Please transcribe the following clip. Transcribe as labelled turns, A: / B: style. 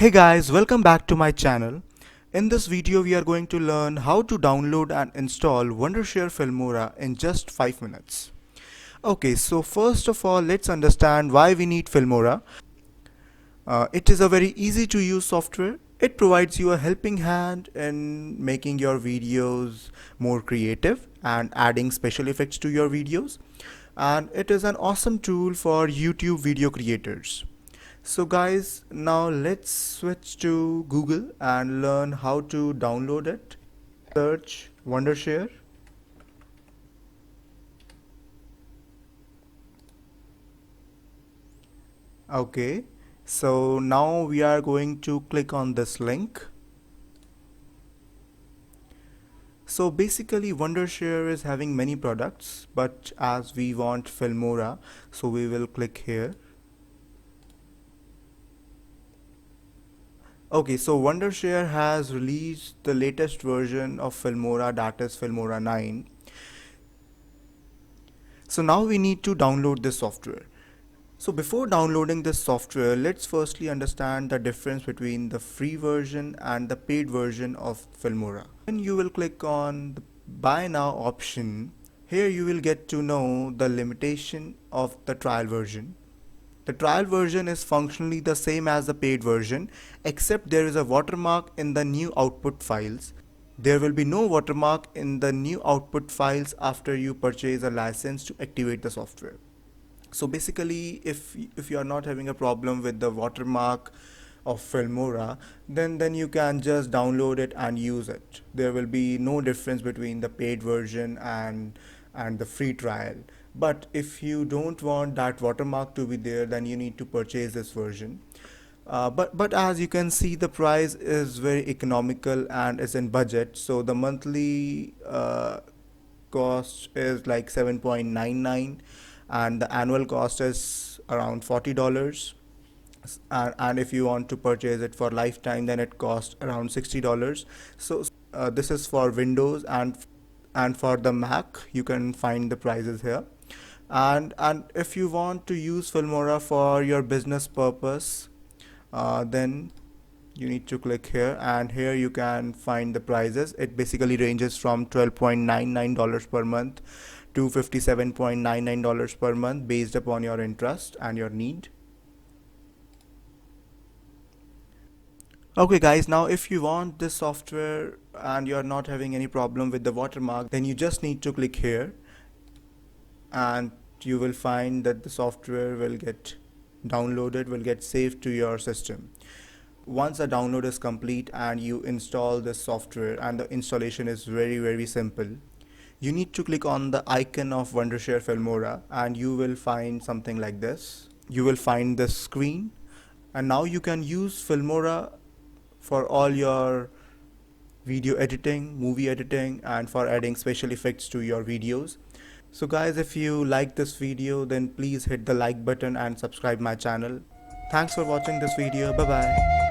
A: Hey guys, welcome back to my channel. In this video we are going to learn how to download and install Wondershare Filmora in just 5 minutes. Okay, so first of all let's understand why we need Filmora. It is a very easy to use software. It provides you a helping hand in making your videos more creative and adding special effects to your videos. And it is an awesome tool for YouTube video creators. So guys, now let's switch to Google and learn how to download it. Search Wondershare. Okay, so now we are going to click on this link. So basically Wondershare is having many products, but as we want Filmora, so we will click here. Okay, so Wondershare has released the latest version of Filmora, that is Filmora 9. So now we need to download this software. So before downloading this software, let's firstly understand the difference between the free version and the paid version of Filmora. Then you will click on the buy now option. Here you will get to know the limitation of the trial version. The trial version is functionally the same as the paid version, except there is a watermark in the new output files. There will be no watermark in the new output files after you purchase a license to activate the software. So basically, if you are not having a problem with the watermark of Filmora, then you can just download it and use it. There will be no difference between the paid version and the free trial. But if you don't want that watermark to be there, then you need to purchase this version. But as you can see, the price is very economical and is in budget. So the monthly cost is like 7.99 and the annual cost is around $40. And if you want to purchase it for lifetime, then it costs around $60. So this is for Windows, and for the Mac you can find the prices here. And if you want to use Filmora for your business purpose, then you need to click here, and here you can find the prices. It basically ranges from $12.99 per month to $57.99 per month based upon your interest and your need. Okay guys, now if you want this software and you're not having any problem with the watermark, then you just need to click here and you will find that the software will get downloaded, will get saved to your system. Once the download is complete and you install this software, and the installation is very simple, you need to click on the icon of Wondershare Filmora and you will find something like this. You will find this screen, and now you can use Filmora for all your video editing, movie editing, and for adding special effects to your videos. So guys, if you like this video, then please hit the like button and subscribe my channel. Thanks for watching this video. Bye bye.